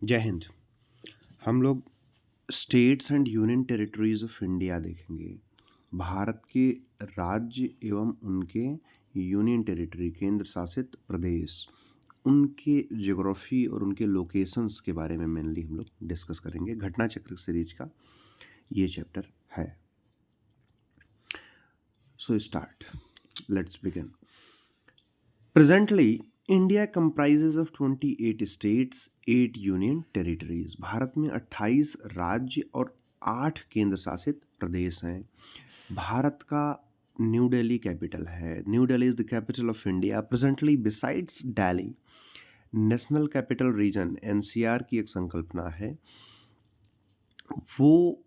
जय हिंद। हम लोग states and union territories of India देखेंगे। भारत के राज्य एवं उनके यूनियन टेरिटरी केंद्र शासित प्रदेश, उनके ज्योग्राफी और उनके लोकेशंस के बारे में मेनली हम लोग डिस्कस करेंगे। घटना चक्र सीरीज का ये चैप्टर है। So start, let's begin. Presently India comprises of 28 states, 8 union territories. Bharat में 28 राज्य और 8 केंद्र शासित प्रदेश हैं। भारत का न्यू दिल्ली कैपिटल है। New Delhi is the capital of India. Presently besides Delhi, national capital region NCR की एक संकल्पना है। वो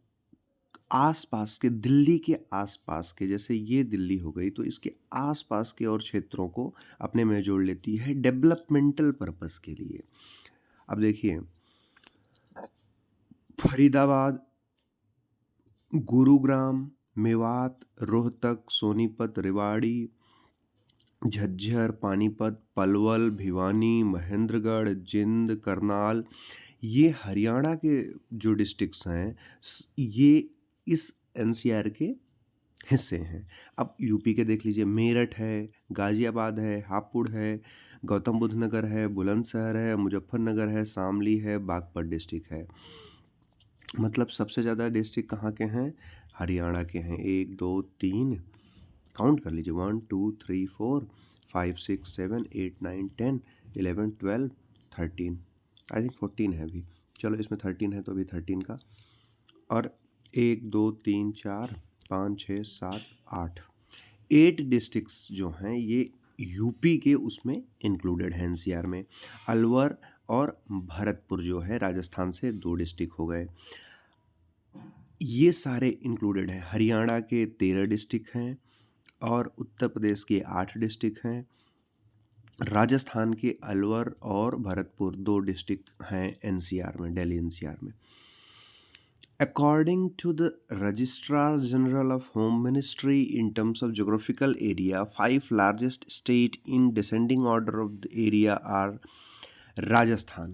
आसपास के, दिल्ली के आसपास के, जैसे ये दिल्ली हो गई तो इसके आसपास के और क्षेत्रों को अपने में जोड़ लेती है डेवलपमेंटल पर्पस के लिए। अब देखिए, फरीदाबाद, गुरुग्राम, मेवात, रोहतक, सोनीपत, रेवाड़ी, झज्जर, पानीपत, पलवल, भिवानी, महेंद्रगढ़, जिंद, करनाल, ये हरियाणा के जो डिस्ट्रिक्ट्स हैं, ये इस एनसीआर के हिस्से हैं। अब यूपी के देख लीजिए, मेरठ है, गाजियाबाद है, हापुड़ है, गौतम बुद्ध नगर है, बुलंदशहर है, मुजफ्फरनगर है, शामली है, बागपत डिस्ट्रिक्ट है। मतलब सबसे ज़्यादा डिस्ट्रिक्ट कहाँ के हैं? हरियाणा के हैं। 1 2 3 काउंट कर लीजिए, 1 2 3 4 5 6 7 8 9 10 11 12 13, आई थिंक 14 है अभी। चलो इसमें 13 है तो अभी 13 का। और 1 2 3 4 5 6 7 8, 8 डिस्ट्रिक्ट्स जो हैं ये यूपी के उसमें इंक्लूडेड हैं एनसीआर में। अलवर और भरतपुर जो है राजस्थान से 2 डिस्ट्रिक्ट हो गए, ये सारे इंक्लूडेड हैं। हरियाणा के 13 डिस्ट्रिक्ट हैं और उत्तर प्रदेश के 8 डिस्ट्रिक्ट हैं। राजस्थान के अलवर और भरतपुर 2 डिस्ट्रिक्ट हैं एनसीआर में, दिल्ली एनसीआर में। According to the Registrar General of Home Ministry, in terms of geographical area, 5 largest state in descending order of the area are Rajasthan.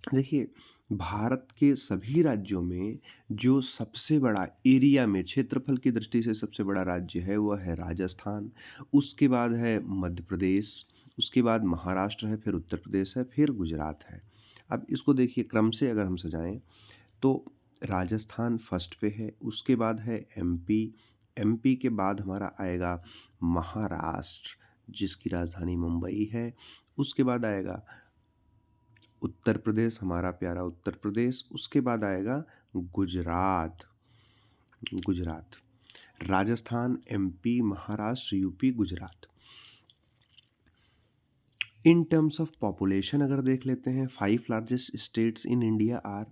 देखिए, भारत के सभी राज्यों में जो सबसे बड़ा एरिया में, क्षेत्रफल की दृष्टि से सबसे बड़ा राज्य है वह है राजस्थान। उसके बाद है मध्य प्रदेश, उसके बाद महाराष्ट्र है, फिर उत्तर प्रदेश है, फिर गुजरात है। अब इसको देखिए क्रम से अगर हम सजाएं तो राजस्थान फर्स्ट पे है, उसके बाद है एमपी, एमपी के बाद हमारा आएगा महाराष्ट्र जिसकी राजधानी मुंबई है, उसके बाद आएगा उत्तर प्रदेश, हमारा प्यारा उत्तर प्रदेश, उसके बाद आएगा Gujarat. Gujarat, Rajasthan, MP, Maharashtra, UP, Gujarat. In terms of population अगर देख लेते हैं, 5 largest states in India are,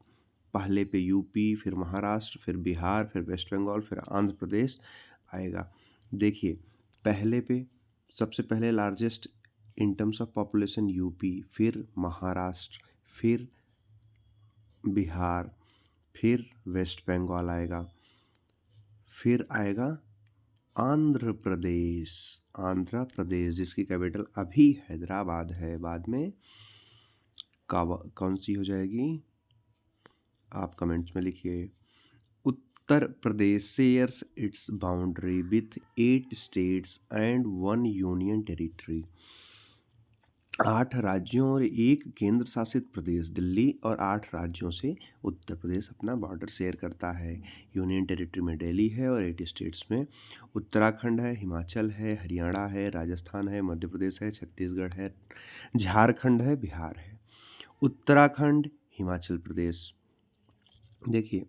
पहले पे यूपी, फिर महाराष्ट्र, फिर बिहार, फिर वेस्ट बंगाल, फिर आंध्र प्रदेश आएगा। देखिए, पहले पे सबसे पहले largest in terms of population UP, फिर महाराष्ट्र, फिर बिहार, फिर वेस्ट बंगाल आएगा, फिर आएगा आंध्र प्रदेश। आंध्र प्रदेश जिसकी कैपिटल अभी हैदराबाद है, बाद में कौन सी हो जाएगी आप कमेंट्स में लिखिए। Uttar Pradesh shares its boundary with 8 states and 1 union territory. 8 राज्यों और 1 केंद्र शासित प्रदेश दिल्ली, और 8 राज्यों से उत्तर प्रदेश अपना बॉर्डर शेयर करता है। यूनियन टेरिटरी में दिल्ली है और 8 स्टेट्स में उत्तराखंड है, हिमाचल है, हरियाणा है, राजस्थान है, मध्य प्रदेश है, छत्तीसगढ़ है, झारखंड है, बिहार है। उत्तराखंड, हिमाचल प्रदेश, देखिए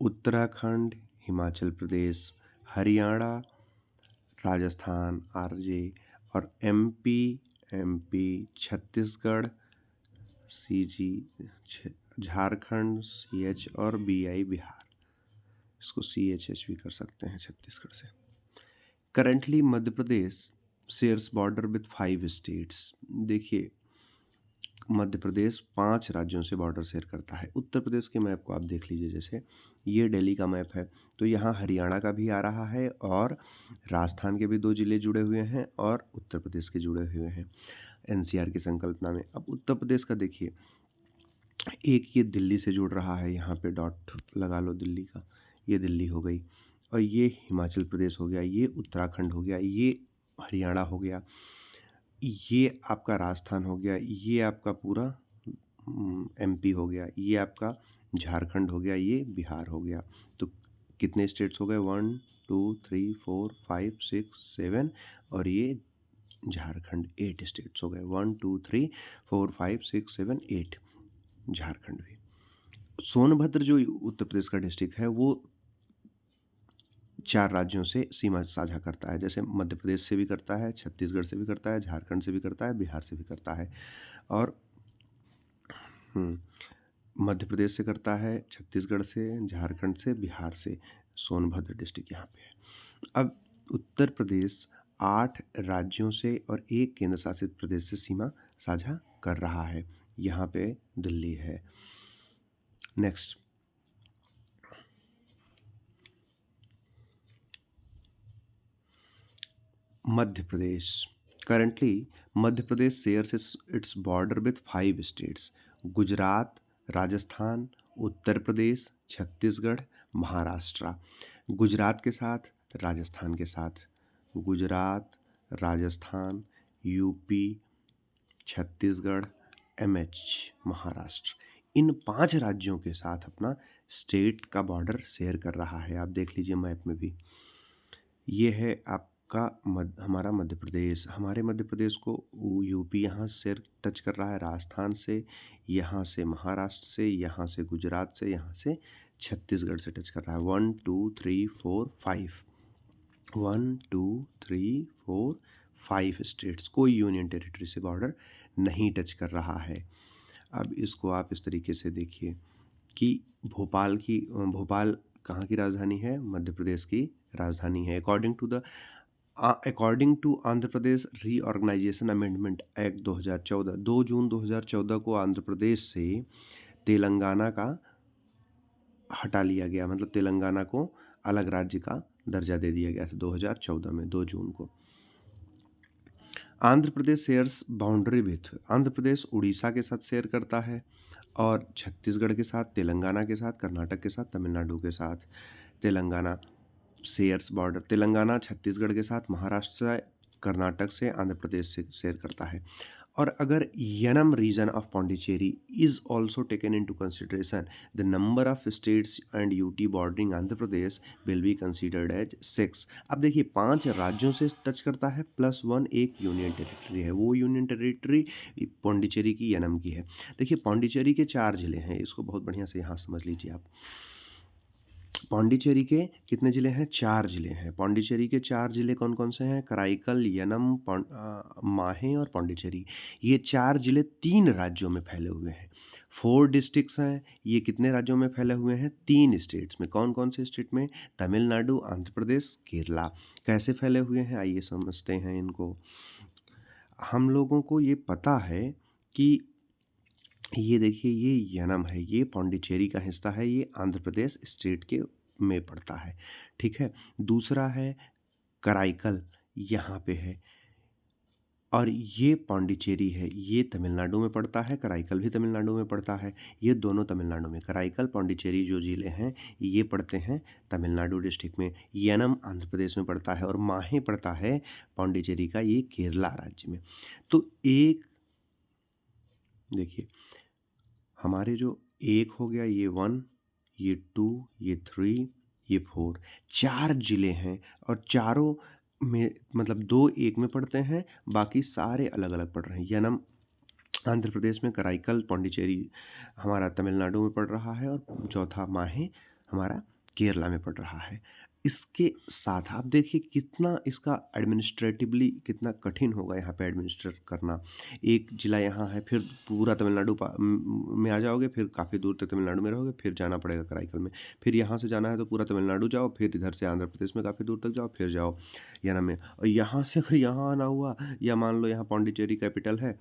उत्तराखंड, हिमाचल प्रदेश, हरियाणा, राजस्थान आरजे, और MP, Chhattisgarh CG, Jharkhand CH, और बीआई बिहार, इसको सीएचएच भी कर सकते हैं छत्तीसगढ़ से। Currently Madhya Pradesh shares border with 5 states. देखिए, मध्य प्रदेश 5 राज्यों से बॉर्डर शेयर करता है। उत्तर प्रदेश के मैप को आप देख लीजिए, जैसे ये दिल्ली का मैप है तो यहाँ हरियाणा का भी आ रहा है और राजस्थान के भी 2 जिले जुड़े हुए हैं और उत्तर प्रदेश के जुड़े हुए हैं। एनसीआर की संकल्पना में। अब उत्तर प्रदेश का देखिए, एक ये दिल्ली से जुड़ रहा है, यहाँ पे डॉट लगा लो दिल्ली का, ये दिल्ली हो गई, और ये हिमाचल प्रदेश हो गया, ये उत्तराखंड हो गया, ये हरियाणा हो गया, ये आपका राजस्थान हो गया, ये आपका पूरा एमपी हो गया, ये आपका झारखंड हो गया, ये बिहार हो गया। तो कितने स्टेट्स हो गए? 1 2 3 4 5 6 7, और ये झारखंड 8 स्टेट्स हो गए। 1 2 3 4 5 6 7 8, झारखंड भी। सोनभद्र जो उत्तर प्रदेश का डिस्ट्रिक्ट है वो 4 राज्यों से सीमा साझा करता है, जैसे मध्य प्रदेश से भी करता है, छत्तीसगढ़ से भी करता है, झारखंड से भी करता है, बिहार से भी करता है, और मध्य प्रदेश से करता है, छत्तीसगढ़ से, झारखंड से, बिहार से। सोनभद्र डिस्ट्रिक्ट यहाँ पे है। अब उत्तर प्रदेश 8 राज्यों से और 1 केंद्र शासित प्रदेश से सीमा साझा कर रहा है, यहाँ पे दिल्ली है। Next, Madhya Pradesh. Currently Madhya Pradesh shares its border with 5 states: Gujarat, Rajasthan, Uttar Pradesh, Chhattisgarh, Maharashtra. Gujarat के साथ, राजस्थान के साथ, गुजरात, राजस्थान, यूपी, छत्तीसगढ़, एमएच, महाराष्ट्र, इन 5 राज्यों के साथ अपना स्टेट का बॉर्डर शेयर कर रहा है। आप देख लीजिए मैप में भी, ये है आपका हमारा मध्य प्रदेश। हमारे मध्य प्रदेश को यूपी यहाँ से टच कर रहा है, राजस्थान से, यहाँ से महाराष्ट्र से, यहाँ से गुजरात से, यहाँ से छत्तीसगढ़ से टच कर रहा है। 1 2 3 4 5, 1 2 3 4 5 स्टेट्स, कोई यूनियन टेरिटरी से बॉर्डर नहीं टच कर रहा है। अब इसको आप इस तरीके से देखिए कि भोपाल कहाँ की राजधानी है? मध्य प्रदेश की राजधानी है। According to Andhra Pradesh reorganisation amendment act 2014, 2 जून 2014 को आंध्र प्रदेश से तेलंगाना का हटा लिया गया, मतलब तेलंगाना को अलग राज्य का दर्जा दे दिया गया था 2014 में, 2 जून को। Andhra Pradesh shares boundary with, Andhra Pradesh Orissa के साथ शेयर करता है, और छत्तीसगढ़ के साथ, तेलंगाना के साथ, कर्नाटक के साथ, तमिलनाडु के साथ। तेलंगाना शेयर्स बॉर्डर, तेलंगाना छत्तीसगढ़ के साथ, महाराष्ट्र से, कर्नाटक से, आंध्र प्रदेश से शेयर करता है। और अगर Yanam region of Pondicherry is also taken into consideration, the number of states and UT bordering Andhra Pradesh will be considered as 6। अब देखिए 5 राज्यों से टच करता है, +1 एक यूनियन टेरिटरी है, वो यूनियन टेरिटरी पौंडीचेरी की यनम की है। देखिए पौंडीचेरी के 4 जिले हैं, इसको बहुत बढ़िया से यहाँ समझ लीजिए आप। पौंडीचेरी के कितने ज़िले हैं? 4 ज़िले हैं। पौंडीचेरी के 4 ज़िले कौन कौन से हैं? कराईकल, यनम, माहे और पौंडीचेरी। ये 4 ज़िले 3 राज्यों में फैले हुए हैं। 4 डिस्ट्रिक्ट्स हैं, ये कितने राज्यों में फैले हुए हैं? 3 स्टेट्स में। कौन कौन से स्टेट में? तमिलनाडु, आंध्र प्रदेश, केरला। कैसे फैले हुए हैं आइए समझते हैं इनको। हम लोगों को ये पता है कि ये देखिए ये यनम है, ये पौंडीचेरी का हिस्सा है, ये आंध्र प्रदेश स्टेट के में पड़ता है, ठीक है। दूसरा है कराईकल, यहाँ पे है, और ये पौंडीचेरी है, ये तमिलनाडु में पड़ता है, कराईकल भी तमिलनाडु में पड़ता है। ये दोनों तमिलनाडु में, कराईकल, पौंडीचेरी जो ज़िले हैं ये पड़ते हैं तमिलनाडु डिस्ट्रिक्ट में। यनम आंध्र प्रदेश में पड़ता है, और माहे पड़ता है पौंडीचेरी का, ये केरला राज्य में। तो एक देखिए हमारे जो 1 हो गया, ये 1, ये 2, ये 3, ये 4, 4 ज़िले हैं, और चारों में मतलब 2 एक में पड़ते हैं, बाकी सारे अलग अलग पड़ रहे हैं। यनम आंध्र प्रदेश में, कराईकल पौंडीचेरी हमारा तमिलनाडु में पड़ रहा है, और चौथा माहे हमारा केरला में पड़ रहा है। इसके साथ आप देखिए कितना इसका एडमिनिस्ट्रेटिवली कितना कठिन होगा यहाँ पे एडमिनिस्ट्रेट करना। एक ज़िला यहाँ है, फिर पूरा तमिलनाडु में आ जाओगे, फिर काफ़ी दूर तक तमिलनाडु में रहोगे, फिर जाना पड़ेगा कराईकल में, फिर यहाँ से जाना है तो पूरा तमिलनाडु जाओ, फिर इधर से आंध्र प्रदेश में काफ़ी दूर तक जाओ, फिर जाओ यनम में, और यहाँ से अगर यहाँ आना हुआ, या मान लो यहाँ पौंडीचेरी कैपिटल है,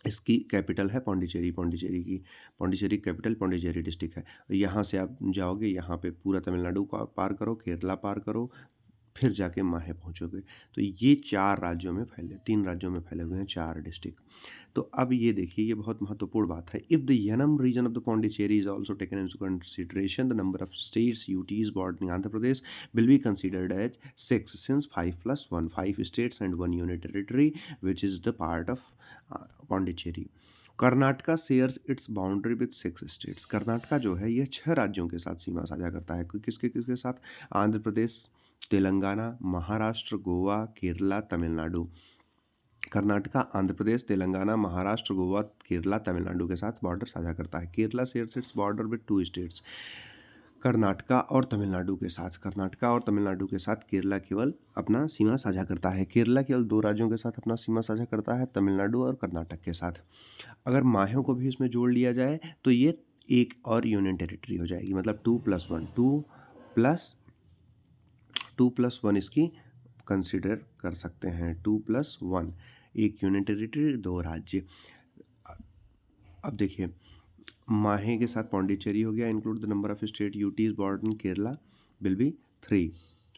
इसकी कैपिटल है पौंडीचेरी, पौंडीचेरी कैपिटल पौंडीचेरी डिस्ट्रिक्ट है। यहाँ से आप जाओगे, यहाँ पे पूरा तमिलनाडु का पार करो, केरला पार करो, फिर जाके माहे पहुँचोगे। तो ये 4 राज्यों में फैले 3 राज्यों में फैले हुए हैं 4 डिस्ट्रिक्ट। तो अब ये देखिए, ये बहुत महत्वपूर्ण बात है। If the Yanam region of the Pondicherry is also taken into consideration, the number of states UTs bordering Andhra Pradesh will be considered as 6 since 5 + 1 5 states and 1 union territory which is the part of Pondicherry. Karnataka shares its boundary with 6 states. Karnataka जो है, यह 6 राज्यों के साथ सीमा साझा करता है। किसके साथ? आंध्र प्रदेश, तेलंगाना, महाराष्ट्र, गोवा, केरला, तमिलनाडु। कर्नाटका आंध्र प्रदेश, तेलंगाना, महाराष्ट्र, गोवा, केरला, तमिलनाडु के साथ बॉर्डर साझा करता है। Kerala shares its border with 2 states. Karnataka और तमिलनाडु के साथ, कर्नाटका और तमिलनाडु के साथ केरला केवल अपना सीमा साझा करता है। केरला केवल 2 राज्यों के साथ अपना सीमा साझा करता है, तमिलनाडु और कर्नाटक के साथ। अगर माहें को भी इसमें जोड़ लिया जाए तो ये एक और यूनियन टेरिटरी हो जाएगी, मतलब 2+1 इसकी कंसिडर कर सकते हैं। 2+1 एक यूनियन टेरिटरी, 2 राज्य। अब देखिए, माहे के साथ पौंडीचेरी हो गया। Include the number of state UTs border Kerala will be 3।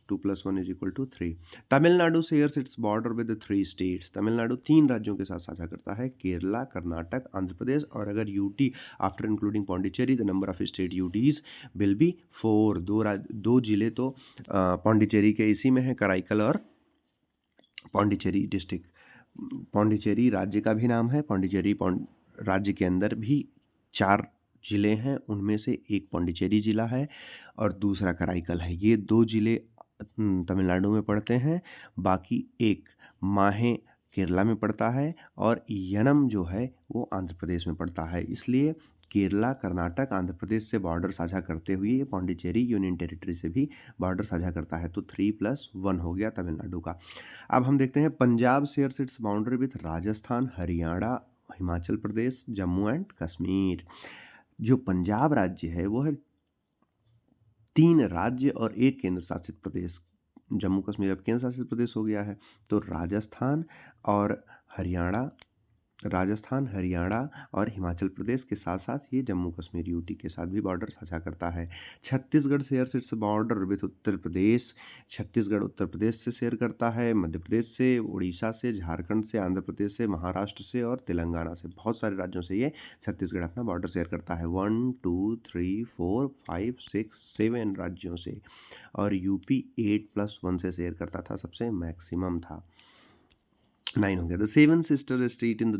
2+1 = 3। Tamil Nadu shares its border with 3 states. Tamil Nadu 3 राज्यों के साथ साझा करता है, केरला, कर्नाटक, आंध्र प्रदेश। और अगर UT after including Pondicherry, the number of state UTs will be 4। 2 जिले तो पौंडीचेरी के इसी में है, कराईकल और पौंडीचेरी डिस्ट्रिक्ट। पौंडीचेरी राज्य का भी नाम है। पौंडीचेरी राज्य के अंदर भी 4 जिले हैं, उनमें से एक पौंडीचेरी जिला है और दूसरा कराईकल है। ये 2 जिले तमिलनाडु में पड़ते हैं, बाकी एक माहे केरला में पड़ता है और यनम जो है वो आंध्र प्रदेश में पड़ता है। इसलिए केरला, कर्नाटक, आंध्र प्रदेश से बॉर्डर साझा करते हुए ये पौंडीचेरी यूनियन टेरिटरी से भी बॉर्डर साझा करता है। तो 3+1 हो गया तमिलनाडु का। अब हम देखते हैं Punjab shares its boundary with Rajasthan, Haryana, Himachal Pradesh, Jammu and Kashmir. जो पंजाब राज्य है वो है 3 राज्य और 1 केंद्र शासित प्रदेश। जम्मू कश्मीर अब केंद्र शासित प्रदेश हो गया है। तो और हरियाणा राजस्थान, हरियाणा और हिमाचल प्रदेश के साथ साथ ये जम्मू कश्मीर यूटी के साथ भी बॉर्डर साझा करता है। Chhattisgarh shares its border with Uttar Pradesh. Chhattisgarh Uttar Pradesh से शेयर करता है, मध्य प्रदेश से, उड़ीसा से, झारखंड से, आंध्र प्रदेश से, महाराष्ट्र से और तेलंगाना से। बहुत सारे राज्यों से ये छत्तीसगढ़ अपना बॉर्डर शेयर करता है। 1 2 3 4 5 6 7 राज्यों से। और यूपी 8+1 से शेयर करता था, सबसे मैक्सिमम था। 9 हो गया। The 7 sister state in the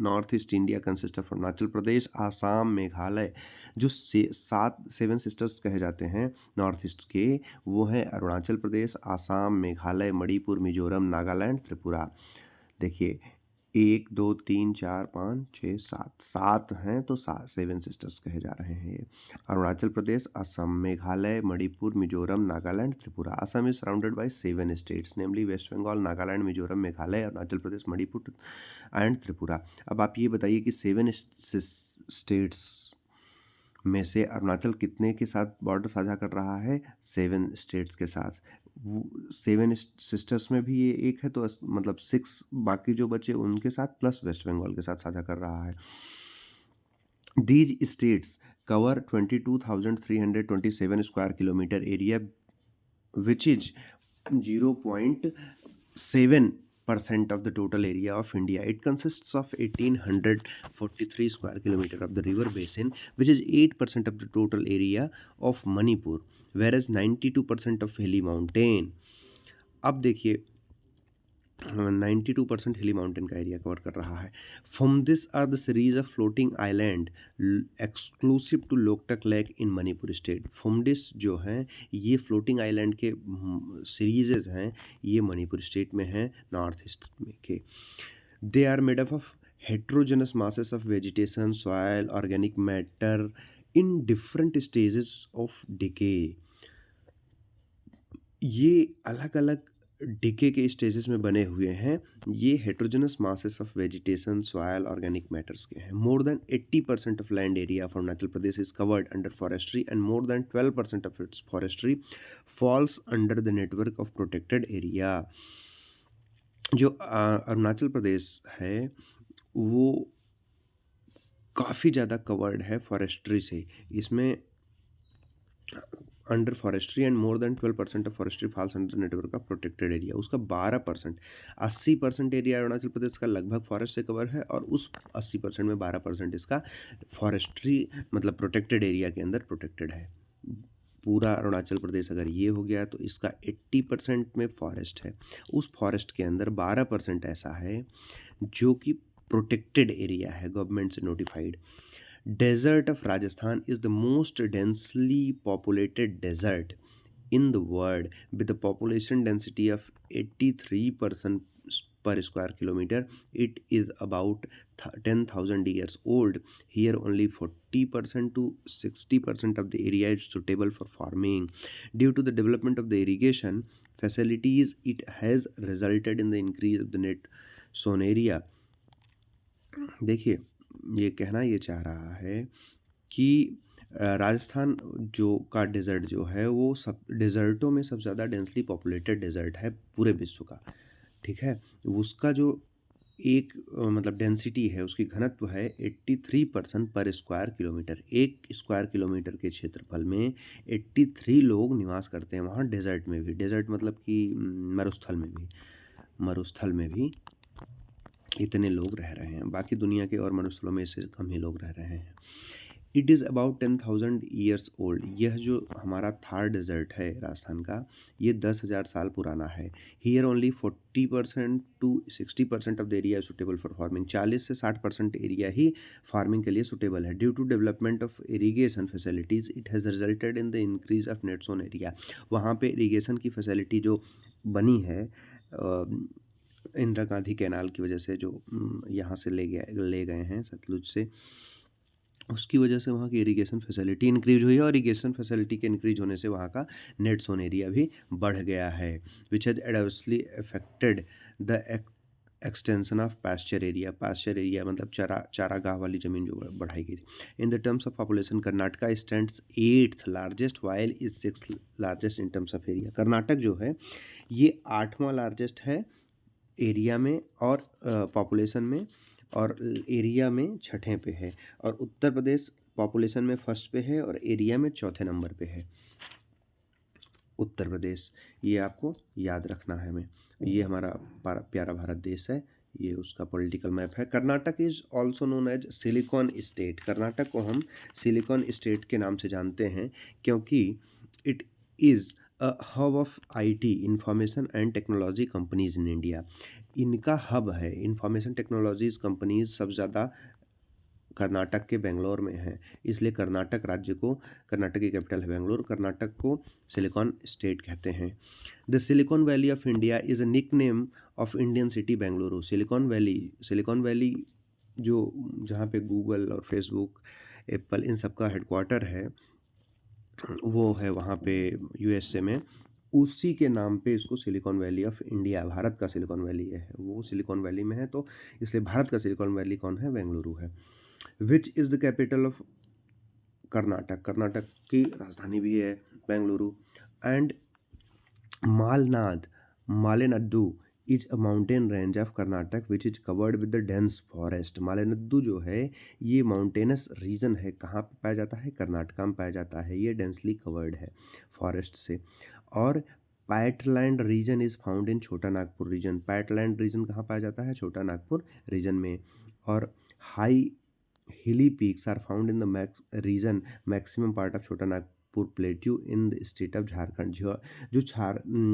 north east India consist of Arunachal Pradesh, Assam, Meghalaya. जो 7 सिस्टर्स कहे जाते हैं नॉर्थ ईस्ट के, वो हैं अरुणाचल प्रदेश, आसाम, मेघालय, मणिपुर, मिजोरम, नागालैंड, त्रिपुरा। देखिए 1 2 3 4 5 6 7 हैं, तो 7 सिस्टर्स कहे जा रहे हैं ये। Arunachal Pradesh, Assam, Meghalaya, Manipur, Mizoram, Nagaland, Tripura. Assam is surrounded by 7 states, namely West Bengal, Nagaland, Mizoram, Meghalaya, Arunachal Pradesh, Manipur and Tripura. अब आप ये बताइए कि 7 स्टेट्स में से अरुणाचल कितने के साथ बॉर्डर साझा कर रहा है? 7 स्टेट्स के साथ। 7 सिस्टर्स में भी ये एक है, तो मतलब 6 बाकी जो बचे उनके साथ, प्लस वेस्ट बंगाल के साथ साझा कर रहा है। These states cover 22,327 square kilometre area which is 0.7% of the total area of India. It consists of 1,843 square kilometer of the river basin, which is 8% of the total area of Manipur, whereas 92% of hilly mountain. अब देखिए 92% हिली mountain का area cover कर रहा है। From this are the series of floating island exclusive to Loktak lake in Manipur state. Phumdis जो हैं ये फ्लोटिंग आइलैंड के सीरीजेज हैं, ये मणिपुर स्टेट में हैं, नॉर्थ ईस्ट में के। They are made up of heterogeneous masses of vegetation, soil, organic matter in different stages of decay. ये अलग अलग डिके के स्टेजेस में बने हुए हैं। ये heterogeneous masses of vegetation, soil, organic matters के हैं। More than 80% of land area of Arunachal Pradesh is covered under forestry and more than 12% of its forestry falls under the network of protected area. जो अरुणाचल प्रदेश है वो काफ़ी ज़्यादा covered है forestry से। इसमें under forestry and more than 12% of forestry falls under network of protected area. उसका 12%, 80% area Arunachal Pradesh का लगभग फॉरेस्ट से कवर है, और उस 80% में 12% इसका फॉरेस्ट्री मतलब प्रोटेक्टेड एरिया के अंदर प्रोटेक्टेड है। पूरा अरुणाचल प्रदेश अगर ये हो गया तो इसका 80% में फॉरेस्ट है। उस फॉरेस्ट के अंदर 12% ऐसा है जो कि प्रोटेक्टेड एरिया है, गवर्नमेंट से notified. Desert of Rajasthan is the most densely populated desert in the world, with a population density of 83% per square kilometer. It is about 10,000 years old. Here only 40% to 60% of the area is suitable for farming. Due to the development of the irrigation facilities, it has resulted in the increase of the net sown area. देखिए, ये कहना ये चाह रहा है कि राजस्थान जो का डेज़र्ट जो है वो सब डेज़र्टों में सबसे ज़्यादा डेंसली पॉपुलेटेड डेज़र्ट है पूरे विश्व का, ठीक है? उसका जो एक मतलब डेंसिटी है, उसकी घनत्व है 83% पर स्क्वायर किलोमीटर। 1 स्क्वायर किलोमीटर के क्षेत्रफल में 83 लोग निवास करते हैं वहाँ डेज़र्ट में भी। डेज़र्ट मतलब कि मरुस्थल में भी इतने लोग रह रहे हैं। बाकी दुनिया के और मरुस्थलों में इससे कम ही लोग रह रहे हैं। It is about 10,000 years old. यह जो हमारा थार डेज़र्ट है राजस्थान का, ये 10,000 साल पुराना है। Here only 40% to 60% of the area suitable for farming. 40 से 60% एरिया ही फार्मिंग के लिए सुटेबल है। Due to development of irrigation facilities, it has resulted in the increase of net sown area. वहाँ पे इरीगेशन की फैसिलिटी जो बनी है इंदिरा गांधी कैनाल की वजह से, जो यहाँ से ले गए हैं सतलुज से, उसकी वजह से वहाँ की इरिगेशन फैसिलिटी इंक्रीज हुई है, और इरिगेशन फैसिलिटी के इंक्रीज होने से वहाँ का नेट सोन एरिया भी बढ़ गया है, which has adversely affected the extension of pasture area. Pasture area मतलब चारागाह वाली ज़मीन जो बढ़ाई गई थी। In the terms of population, Karnataka stands 8th largest while is 6th largest in terms of area. Karnataka जो है ये 8वां लार्जेस्ट है एरिया में और पॉपुलेशन में, और एरिया में छठे पे है, और उत्तर प्रदेश पॉपुलेशन में फर्स्ट पे है और एरिया में चौथे नंबर पे है उत्तर प्रदेश। ये आपको याद रखना है हमें। ये हमारा प्यारा भारत देश है, ये उसका पॉलिटिकल मैप है। Karnataka is also known as silicon state. Karnataka को हम सिलिकॉन स्टेट के नाम से जानते हैं क्योंकि it is a hub of IT, information and technology companies in India. इनका हब है, इंफॉर्मेशन टेक्नोलॉजीज कंपनीज सबसे ज़्यादा कर्नाटक के बेंगलोर में है, इसलिए कर्नाटक राज्य को, कर्नाटक की कैपिटल है बेंगलोर, कर्नाटक को सिलिकॉन स्टेट कहते हैं। The silicon valley of India is a nickname of Indian city Bengaluru. Silicon valley जो जहाँ पे गूगल और फेसबुक, एप्पल इन सब का हेडक्वार्टर है, वो है वहाँ पे यूएसए में। उसी के नाम पे इसको silicon valley of India, Bharat का सिलिकॉन वैली है, वो सिलिकॉन वैली में है, तो इसलिए भारत का सिलिकॉन वैली कौन है? बेंगलुरु है। Which is the capital of Karnataka. Karnataka की राजधानी भी है Bengaluru. And Malenadu is a mountain range of Karnataka which is covered with the dense forest. Malenadu जो है ये माउंटेनस रीजन है, कहाँ पे पाया जाता है? कर्नाटका में पाया जाता है। ये डेंसली कवर्ड है फॉरेस्ट से। और पैटलैंड रीजन इज़ फाउंड इन छोटा नागपुर रीजन। पैटलैंड रीजन कहाँ पाया जाता है? छोटा नागपुर रीजन में। और high hilly peaks are found in the maximum part of Chota Nagpur plateau in the state of Jharkhand. जो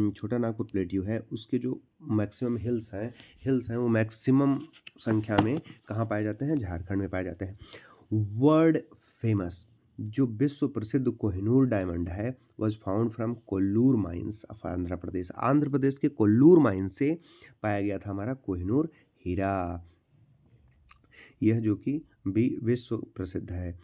छोटा नागपुर प्लेट्यू है उसके जो मैक्सिमम हिल्स हैं वो मैक्सिमम संख्या में कहाँ पाए जाते हैं? झारखंड में पाए जाते हैं। वर्ल्ड फेमस जो विश्व प्रसिद्ध कोहिनूर डायमंड है was found from Kollur mines of Andhra Pradesh. Andhra Pradesh के कोल्लूर माइन से पाया गया था हमारा कोहिनूर हीरा, यह जो कि भी विश्व प्रसिद्ध है।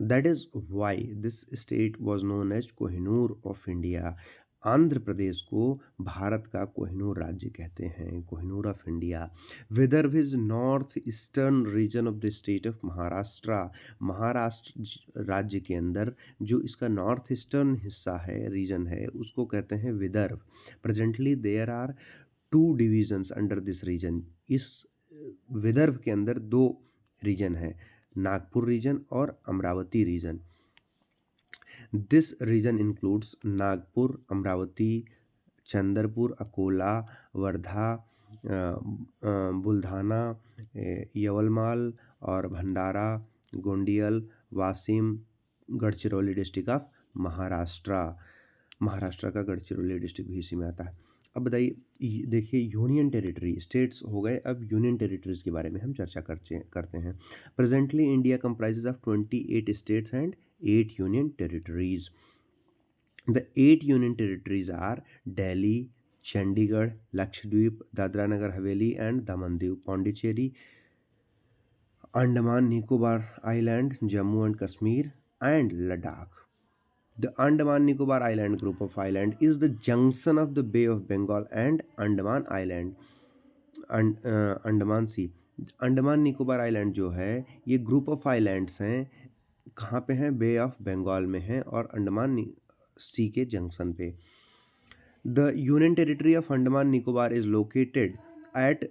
That is why this state was known as Kohinoor of India. Andhra Pradesh को भारत का कोहिनूर राज्य कहते हैं, Kohinoor of India. Vidarbha is north eastern region of the state of Maharashtra. Maharashtra राज्य के अंदर जो इसका नॉर्थ ईस्टर्न हिस्सा है, रीजन है, उसको कहते हैं Vidarbha. Presently there are 2 divisions under this region. इस विदर्भ के अंदर 2 रीजन है, नागपुर रीजन और Amravati region. This region includes Nagpur, Amravati, Chandrapur, Akola, Wardha, Buldhana, Yavatmal और भंडारा, गोंडियल, वाशिम, गढ़चिरौली डिस्ट्रिक्ट ऑफ महाराष्ट्र। महाराष्ट्र का गढ़चिरौली डिस्ट्रिक्ट भी इसी में आता है। अब बताइए, देखिए यूनियन टेरिटरी, स्टेट्स हो गए, अब यूनियन टेरिटरीज के बारे में हम चर्चा करते हैं। Presently India comprises of 28 states and 8 union territories. The 8 union territories are Delhi, Chandigarh, Lakshadweep, Dadra Nagar Haveli and Daman Diu, Pondicherry, Andaman Nicobar Island, Jammu and Kashmir and Ladakh. The Andaman Nicobar Island group of island is the junction of the Bay of Bengal and Andaman Island and Andaman Sea. Andaman Nicobar island जो है ये group of islands हैं, कहाँ पे हैं? बे of Bengal में हैं और अंडमान सी के जंक्शन पे। The union territory of Andaman Nicobar is located at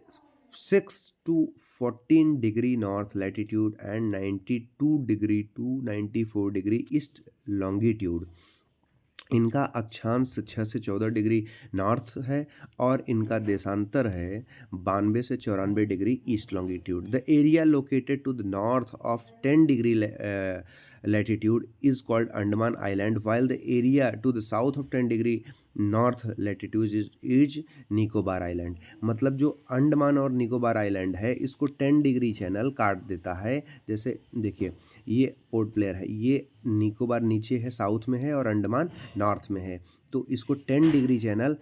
6 to 14 degree north latitude and 92 degree to 94 degree east longitude. इनका अक्षांश 6 से 14 डिग्री नॉर्थ है और इनका देशांतर है 92 से 94 degree east longitude. The area located to the north of 10 degree latitude is called Andaman Island, while the area to the south of 10 degree north latitude is Nicobar island. मतलब जो अंडमान और निकोबार आइलैंड है इसको 10 डिग्री चैनल काट देता है। जैसे देखिए ये पोर्ट प्लेयर है, ये निकोबार नीचे है, साउथ में है और अंडमान नॉर्थ में है, तो इसको 10 डिग्री चैनल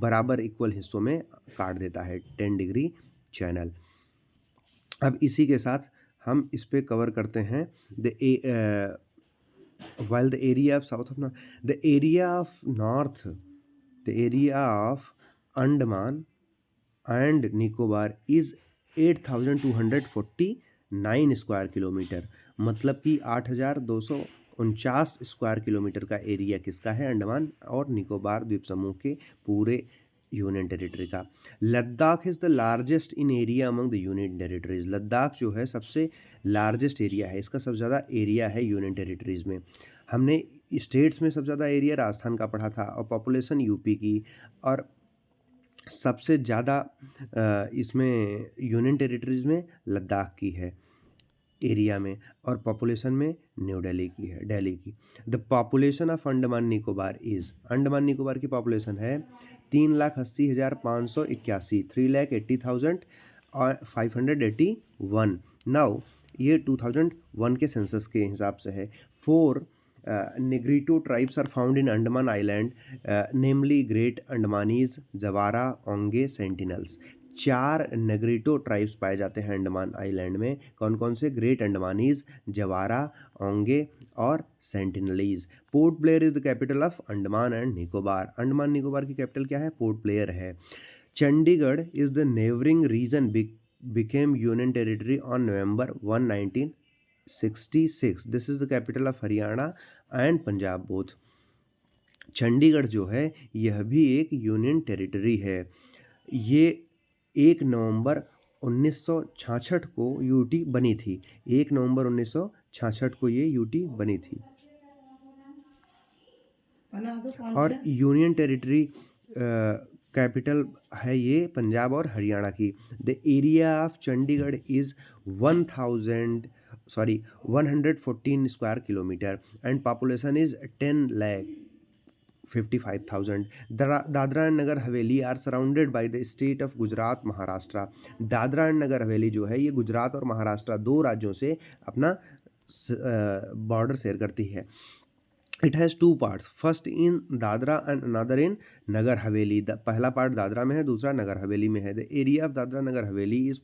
बराबर इक्वल हिस्सों में काट देता है, 10 डिग्री चैनल। अब इसी के साथ हम इस पे कवर करते हैं while the area of south of the area of north, the area of Andaman and Nicobar is 8,249 square kilometre. मतलब कि 8,249 स्क्वायर किलोमीटर का एरिया किसका है? अंडमान और निकोबार द्वीप समूह के पूरे यूनियन टेरिटरी का। Ladakh is the largest in area among the union territories. Ladakh जो है सबसे लार्जेस्ट एरिया है, इसका सबसे ज़्यादा एरिया है यूनियन टेरिटरीज में। हमने स्टेट्स में सबसे ज़्यादा एरिया राजस्थान का पढ़ा था और पॉपुलेशन यूपी की, और सबसे ज़्यादा इसमें यूनियन टेरिटरीज में लद्दाख की है एरिया में, और पॉपुलेशन में न्यू दिल्ली की है, दिल्ली की। The population of Andaman Nicobar is, Andaman Nicobar की पॉपुलेशन है 3,80,581, 3,80,581। नाउ ये 2001 के सेंसस के हिसाब से है। 4 Negrito tribes are found in Andaman island, namely Great Andamanese, Jarawa, Onge, Sentinels. 4 Negrito tribes पाए जाते हैं अंडमान आइलैंड में। कौन कौन से? ग्रेट अंडमानीज, जवारा, ओंगे और Sentinelese. Port Blair is the capital of Andaman and Nicobar. Andaman Nicobar की कैपिटल क्या है? पोर्ट ब्लेयर है। Chandigarh is the neighbouring region became union territory on November 1, 1966. This is the capital of Haryana and Punjab both. Chandigarh जो है यह भी एक यूनियन टेरिटरी है। ये 1 नवंबर 1966 को यूटी बनी थी। 1 नवंबर 1966 को ये यूटी बनी थी। और यूनियन टेरिटरी कैपिटल है ये पंजाब और हरियाणा की। The area of Chandigarh is 114 square kilometre and population is 10,55,000। Dadra and Nagar Haveli are surrounded by the state of Gujarat, Maharashtra. Dadra and Nagar Haveli जो है ये गुजरात और महाराष्ट्र 2 राज्यों से अपना बॉर्डर शेयर करती है। It has 2 parts, first in Dadra and another in Nagar Haveli. पहला पार्ट दादरा में है, दूसरा नगर हवेली में है। The area of Dadra Nagar Haveli is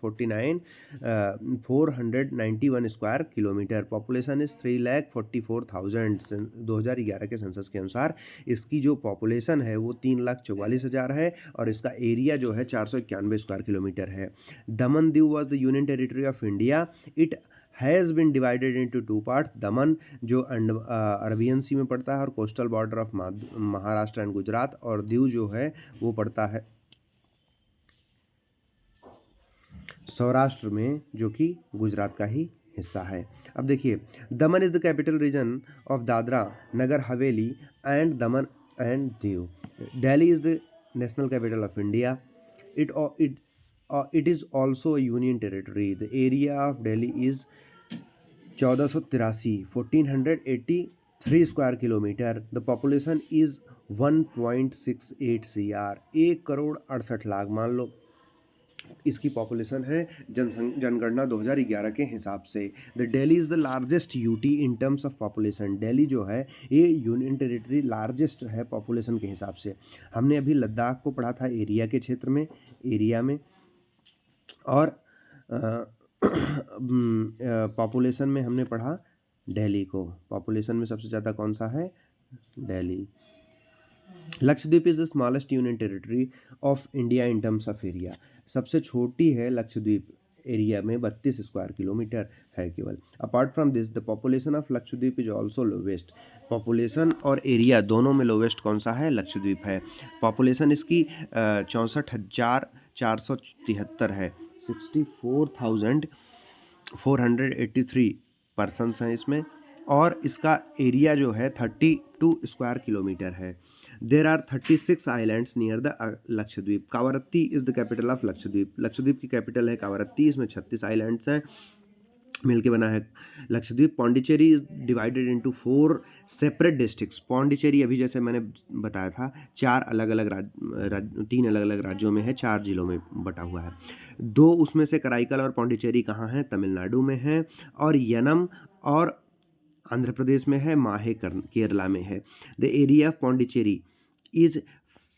491 square kilometre. Population is 3,44,000। 2011 के सेंसस के अनुसार इसकी जो पॉपुलेशन है वो 3,44,000 है और इसका एरिया जो है 491 स्क्वायर किलोमीटर है। Daman Diu was the union territory of India. It has been divided into 2 part. दमन जो अरबियन सी में पड़ता है और coastal border of Maharashtra and Gujarat, और दीव जो है वो पड़ता है सौराष्ट्र में, जो कि गुजरात का ही हिस्सा है। अब देखिए, Daman is the capital region of Dadra Nagar Haveli and Daman and Diu. Delhi is the national capital of India. It is also a union territory. The area of Delhi is 1483 square kilometre. The population is 1.68 CR, 1,68,00,000 मान लो इसकी पॉपुलेशन है जनगणना 2011 के हिसाब से। The Delhi is the largest UT in terms of population. Delhi जो है ये यूनियन टेरिटरी लार्जेस्ट है पॉपुलेशन के हिसाब से। हमने अभी लद्दाख को पढ़ा था एरिया के क्षेत्र में, एरिया में, और पॉपुलेशन में हमने पढ़ा दिल्ली को। पॉपुलेशन में सबसे ज़्यादा कौन सा है? Delhi. Lakshadweep is the smallest union territory of India in terms of area. सबसे छोटी है लक्षद्वीप, एरिया में 32 स्क्वायर किलोमीटर है केवल। Apart from this the population of Lakshadweep is also lowest. Population और एरिया दोनों में लोवेस्ट कौन सा है? लक्षद्वीप है। पॉपुलेशन इसकी 64,473 है, 64,483 पर्सनस हैं इसमें, और इसका एरिया जो है 32 स्क्वायर किलोमीटर है। There are 36 islands near the Lakshadweep. Kavaratti is the capital of Lakshadweep. Lakshadweep की कैपिटल है कावरत्ती। इसमें 36 आइलैंड्स हैं, मिलके बना है Lakshadweep. Pondicherry is divided into 4 separate districts. Pondicherry अभी जैसे मैंने बताया था 3 अलग अलग राज्यों में है, 4 जिलों में बटा हुआ है। 2 उसमें से कराईकल और पौंडीचेरी कहाँ हैं? तमिलनाडु में है, और यनम और आंध्र प्रदेश में है, माहे केरला में है। The area of Pondicherry is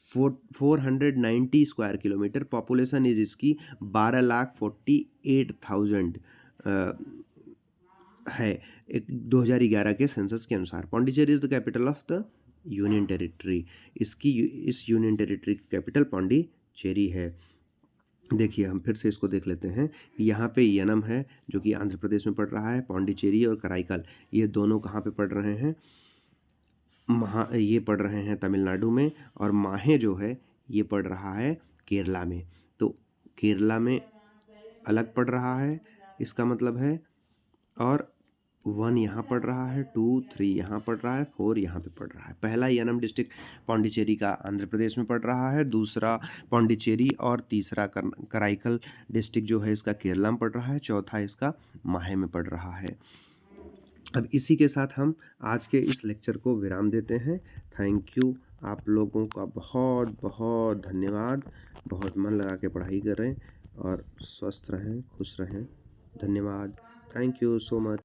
490 square kilometre. Population is इसकी 12,48,000 है 2011 के सेंसस के अनुसार। Pondicherry is the capital of the union territory. इस यूनियन टेरिटरी की कैपिटल पौंडीचेरी है। देखिए हम फिर से इसको देख लेते हैं। यहाँ पे यनम है जो कि आंध्र प्रदेश में पड़ रहा है। पौंडीचेरी और कराईकल ये दोनों कहाँ पे पड़ रहे हैं? ये पड़ रहे हैं तमिलनाडु में, और माहे जो है ये पड़ रहा है केरला में। तो केरला में अलग पड़ रहा है, इसका मतलब है, और 1 यहाँ पड़ रहा है, 2, 3 यहाँ पड़ रहा है, 4 यहाँ पे पड़ रहा है। पहला यनम डिस्ट्रिक्ट पौंडीचेरी का आंध्र प्रदेश में पड़ रहा है, दूसरा पौंडीचेरी, और तीसरा कराईकल डिस्ट्रिक्ट जो है इसका केरला में पड़ रहा है, चौथा इसका माहे में पड़ रहा है। अब इसी के साथ हम आज के इस लेक्चर को विराम देते हैं। थैंक यू, आप लोगों का बहुत बहुत धन्यवाद। बहुत मन लगा के पढ़ाई करें और स्वस्थ रहें, खुश रहें। धन्यवाद। Thank you so much.